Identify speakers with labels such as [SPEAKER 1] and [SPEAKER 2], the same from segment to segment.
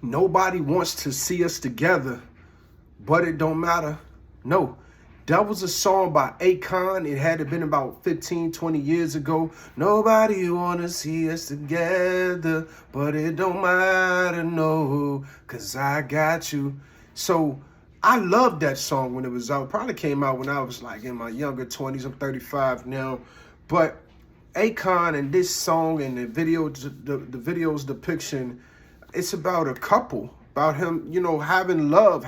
[SPEAKER 1] Nobody wants to see us together, but it don't matter. No. That was a song by Akon. It had to been about 15, 20 years ago. Nobody wanna see us together, but it don't matter, no, cause I got you. So I loved that song when it was out. Probably came out when I was like in my younger 20s. I'm 35 now. But Akon and this song and the video's depiction, it's about a couple, about him, having love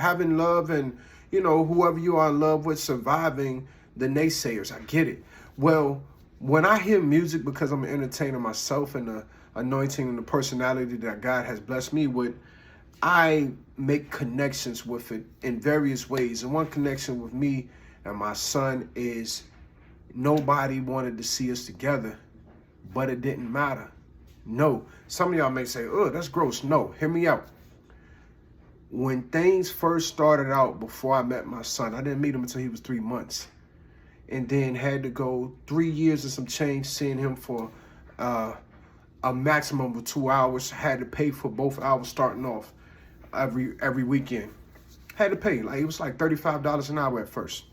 [SPEAKER 1] and, whoever you are in love with, surviving the naysayers. I get it. Well, when I hear music, because I'm an entertainer myself and the anointing and the personality that God has blessed me with, I make connections with it in various ways. And one connection with me and my son is nobody wanted to see us together, but it didn't matter. No. Some of y'all may say, oh, that's gross. No, hear me out. When things first started out before I met my son, I didn't meet him until he was 3 months. And then had to go 3 years and some change seeing him for a maximum of 2 hours. Had to pay for both hours starting off every weekend. Had to pay. It was like $35 an hour at first.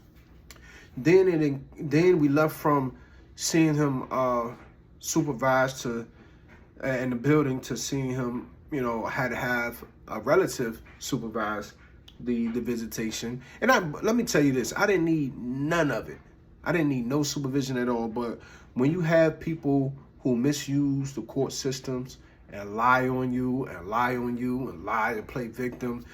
[SPEAKER 1] Then we left from seeing him supervised to in the building to seeing him, had to have a relative supervise the visitation. And let me tell you this, I didn't need none of it. I didn't need no supervision at all. But when you have people who misuse the court systems and lie on you and lie on you and lie and play victim,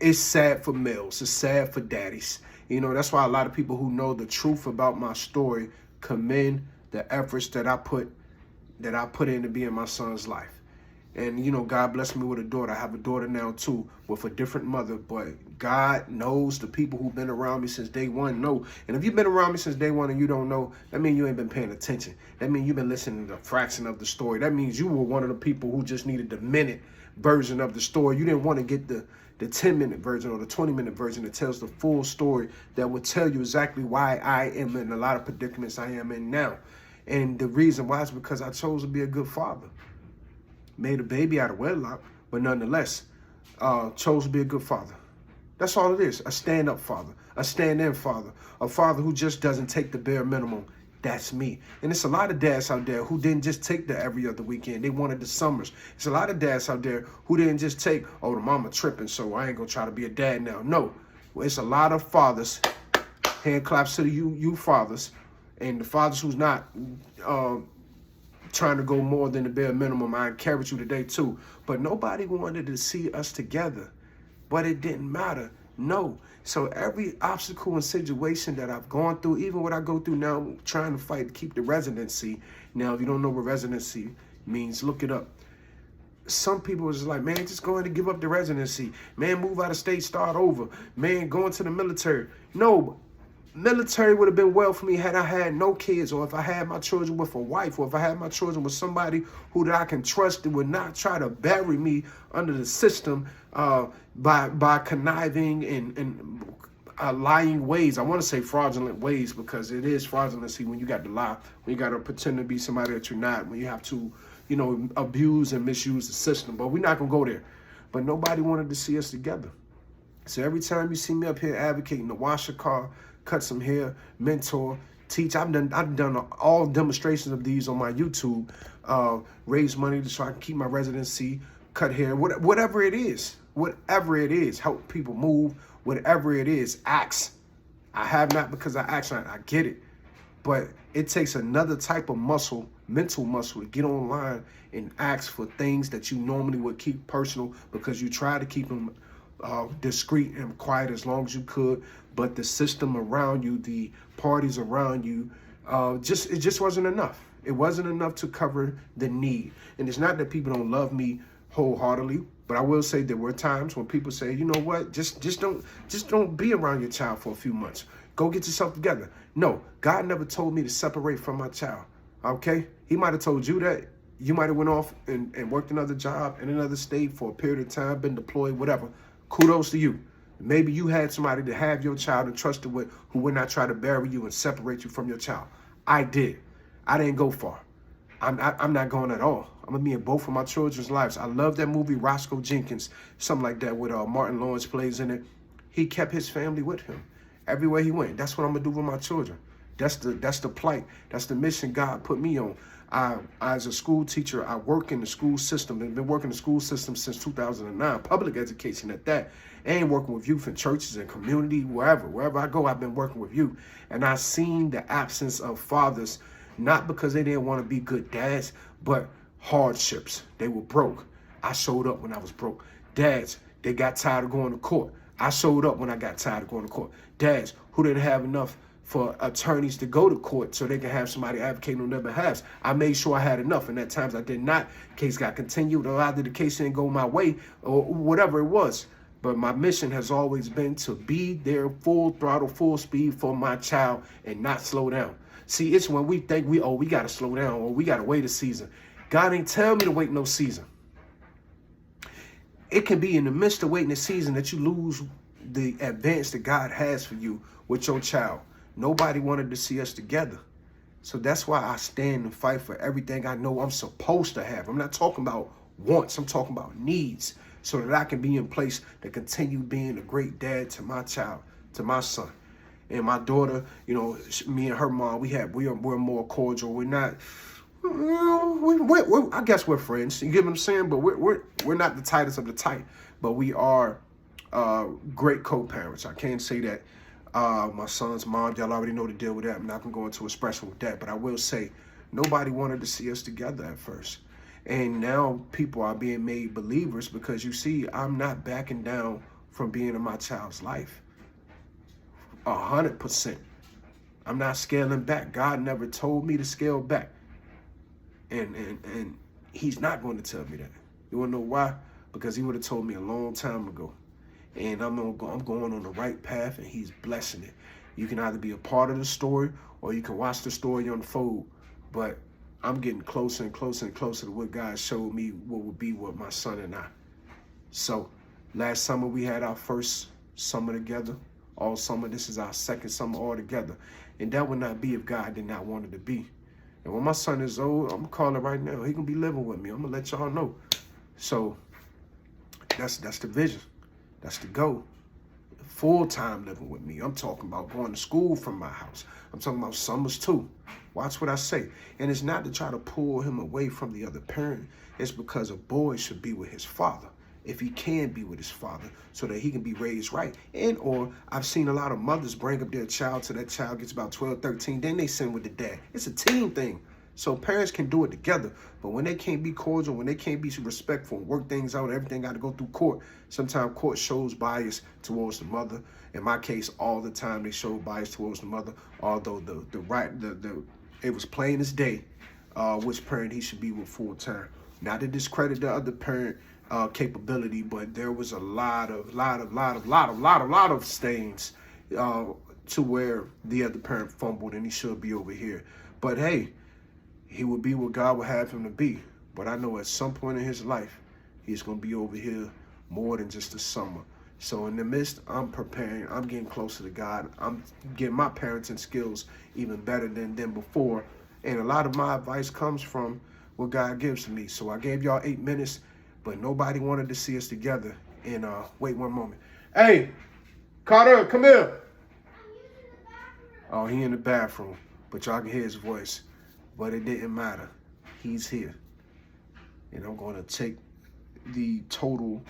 [SPEAKER 1] it's sad for males. It's sad for daddies. That's why a lot of people who know the truth about my story commend the efforts that I put in to be in my son's life. And, God blessed me with a daughter. I have a daughter now, too, with a different mother. But God knows the people who've been around me since day one know. And if you've been around me since day one and you don't know, that means you ain't been paying attention. That means you've been listening to a fraction of the story. That means you were one of the people who just needed the minute version of the story. You didn't want to get the 10-minute version or the 20-minute version that tells the full story that would tell you exactly why I am in a lot of predicaments I am in now. And the reason why is because I chose to be a good father. Made a baby out of wedlock, but nonetheless, chose to be a good father. That's all it is. A stand-up father, a stand-in father, a father who just doesn't take the bare minimum. That's me. And it's a lot of dads out there who didn't just take the every other weekend. They wanted the summers. It's a lot of dads out there who didn't just take, oh, the mama tripping, so I ain't gonna try to be a dad now. No, it's a lot of fathers. Hand claps to the you fathers, and the fathers who's not trying to go more than the bare minimum. I encourage you today too. But nobody wanted to see us together, but it didn't matter. No. So every obstacle and situation that I've gone through, even what I go through now, trying to fight to keep the residency. Now, if you don't know what residency means, look it up. Some people was like, man, just go ahead and give up the residency. Man, move out of state, start over. Man, go into the military. No, military would have been well for me had I had no kids, or if I had my children with a wife, or if I had my children with somebody who that I can trust that would not try to bury me under the system by conniving and lying ways. I want to say fraudulent ways because it is fraudulency when you got to lie, when you got to pretend to be somebody that you're not, when you have to, abuse and misuse the system. But we're not going to go there. But nobody wanted to see us together. So every time you see me up here advocating to wash a car, cut some hair, mentor, teach. I've done all demonstrations of these on my YouTube. Raise money to try to keep my residency, cut hair, whatever it is, help people move, whatever it is, ask. I have not because I ask. I get it, but it takes another type of muscle, mental muscle, to get online and ask for things that you normally would keep personal because you try to keep them discreet and quiet as long as you could, but the system around you, the parties around you, it just wasn't enough. It wasn't enough to cover the need. And it's not that people don't love me wholeheartedly, but I will say there were times when people say, you know what, just don't be around your child for a few months. Go get yourself together. No, God never told me to separate from my child. Okay, He might have told you that. You might have went off and worked another job in another state for a period of time, been deployed, whatever. Kudos to you. Maybe you had somebody to have your child entrusted with who would not try to bury you and separate you from your child. I did. I didn't go far. I'm not going at all. I'm gonna be in both of my children's lives. I love that movie Roscoe Jenkins, something like that, with Martin Lawrence plays in it. He kept his family with him everywhere he went. That's what I'm gonna do with my children. That's the plight. That's the mission God put me on. As a school teacher, I work in the school system. I've been working in the school system since 2009, public education at that. And working with youth in churches and community, wherever I go, I've been working with youth. And I've seen the absence of fathers, not because they didn't want to be good dads, but hardships. They were broke. I showed up when I was broke. Dads, they got tired of going to court. I showed up when I got tired of going to court. Dads who didn't have enough for attorneys to go to court so they can have somebody advocate on their behalf. I made sure I had enough, and at times I did not. Case got continued, or either the case didn't go my way, or whatever it was. But my mission has always been to be there full throttle, full speed for my child and not slow down. See, it's when we think we got to slow down or we got to wait a season. God ain't tell me to wait no season. It can be in the midst of waiting a season that you lose the advance that God has for you with your child. Nobody wanted to see us together. So that's why I stand and fight for everything I know I'm supposed to have. I'm not talking about wants. I'm talking about needs, so that I can be in place to continue being a great dad to my child, to my son. And my daughter, you know, me and her mom, we're more cordial. We're not, I guess we're friends. You get what I'm saying? But we're not the tightest of the tight, but we are great co-parents. I can't say that my son's mom, y'all already know the deal with that. I'm not gonna go into expression with that, but I will say nobody wanted to see us together at first. And now people are being made believers because you see, I'm not backing down from being in my child's life. 100%. I'm not scaling back. God never told me to scale back. And he's not going to tell me that. You want to know why? Because he would have told me a long time ago. And I'm going on the right path, and he's blessing it. You can either be a part of the story or you can watch the story unfold. But I'm getting closer and closer and closer to what God showed me what would be with my son and I. So last summer we had our first summer together. All summer, this is our second summer all together. And that would not be if God did not want it to be. And when my son is old, I'm calling right now. He gonna be living with me. I'm gonna let y'all know. So that's the vision. That's the goal. Full-time living with me. I'm talking about going to school from my house. I'm talking about summers too. Watch what I say. And it's not to try to pull him away from the other parent. It's because a boy should be with his father, if he can be with his father, so that he can be raised right. And or I've seen a lot of mothers bring up their child till that child gets about 12, 13, then they send with the dad. It's a team thing. So parents can do it together. But when they can't be cordial, when they can't be respectful and work things out, everything got to go through court. Sometimes court shows bias towards the mother. In my case, all the time they show bias towards the mother. Although it was plain as day which parent he should be with full time. Not to discredit the other parent capability, but there was a lot of stains to where the other parent fumbled, and he should be over here. But hey, he would be what God would have him to be. But I know at some point in his life, he's going to be over here more than just a summer. So in the midst, I'm preparing. I'm getting closer to God. I'm getting my parenting skills even better than before. And a lot of my advice comes from what God gives to me. So I gave y'all 8 minutes, but nobody wanted to see us together. And wait one moment. Hey, Carter, come here. Oh, he in the bathroom, but y'all can hear his voice. But it didn't matter. He's here. And I'm going to take the total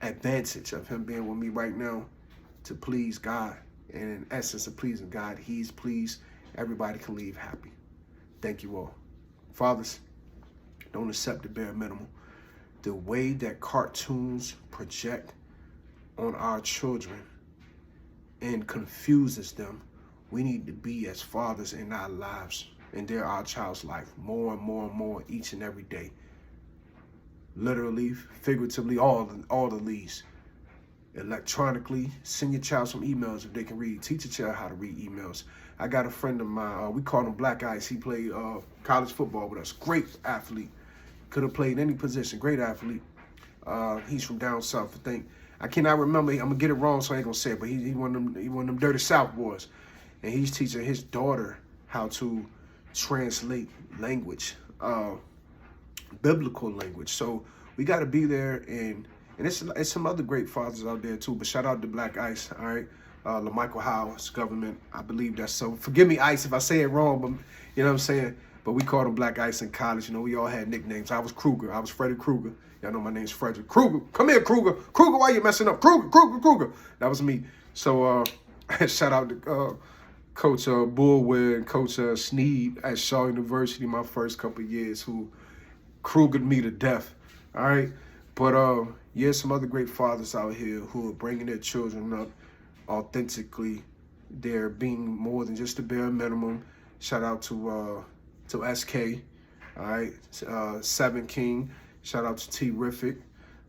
[SPEAKER 1] advantage of him being with me right now to please God. And in essence of pleasing God, he's pleased. Everybody can leave happy. Thank you all. Fathers, don't accept the bare minimum. The way that cartoons project on our children and confuses them, we need to be as fathers in our lives, and they're our child's life, more and more and more each and every day. Literally, figuratively, all the leads. Electronically, send your child some emails if they can read. Teach your child how to read emails. I got a friend of mine, we call him Black Ice. He played college football with us. Great athlete. Could have played any position. Great athlete. He's from down south, I think. I cannot remember. I'm going to get it wrong, so I ain't going to say it, but he one of them dirty South boys. And he's teaching his daughter how to translate language, biblical language. So we got to be there, and it's some other great fathers out there too. But shout out to Black Ice, all right, LaMichael Howard's government. I believe that's so. Forgive me, Ice, if I say it wrong, but you know what I'm saying. But we called him Black Ice in college. You know, we all had nicknames. I was Kruger. I was Freddy Krueger. Y'all know my name's Frederick Krueger. Come here, Kruger. Kruger, why you messing up? Kruger, Kruger, Kruger. That was me. So shout out to Coach Bullware and Coach Sneed at Shaw University my first couple of years, who Krugered me to death. All right. But yeah, some other great fathers out here who are bringing their children up authentically. They're being more than just the bare minimum. Shout out to SK, all right, Seven King. Shout out to T-Rific.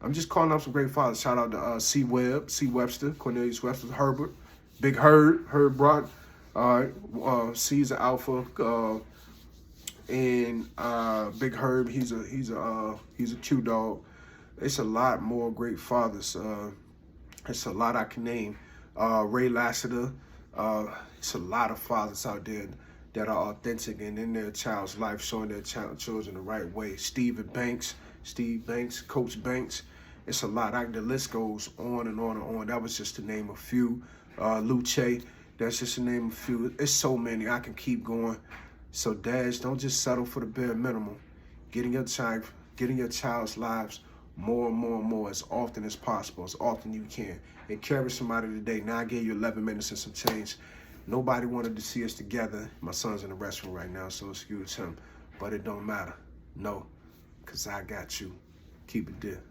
[SPEAKER 1] I'm just calling out some great fathers. Shout out to C. Webster, Cornelius Webster, Herbert, Big Herb Brock, Caesar Alpha, and Big Herb. He's a Q dog. It's a lot more great fathers. It's a lot I can name. Ray Lassiter. It's a lot of fathers out there that are authentic and in their child's life, showing their children the right way. Steve Banks, Coach Banks. It's a lot. The list goes on and on and on. That was just to name a few. Luce, that's just to name a few. It's so many. I can keep going. So dads, don't just settle for the bare minimum. Get in your child's lives more and more and more as often as possible, as often you can. Encourage somebody today. Now I gave you 11 minutes and some change. Nobody wanted to see us together. My son's in the restroom right now, so excuse him. But it don't matter. No, because I got you. Keep it there.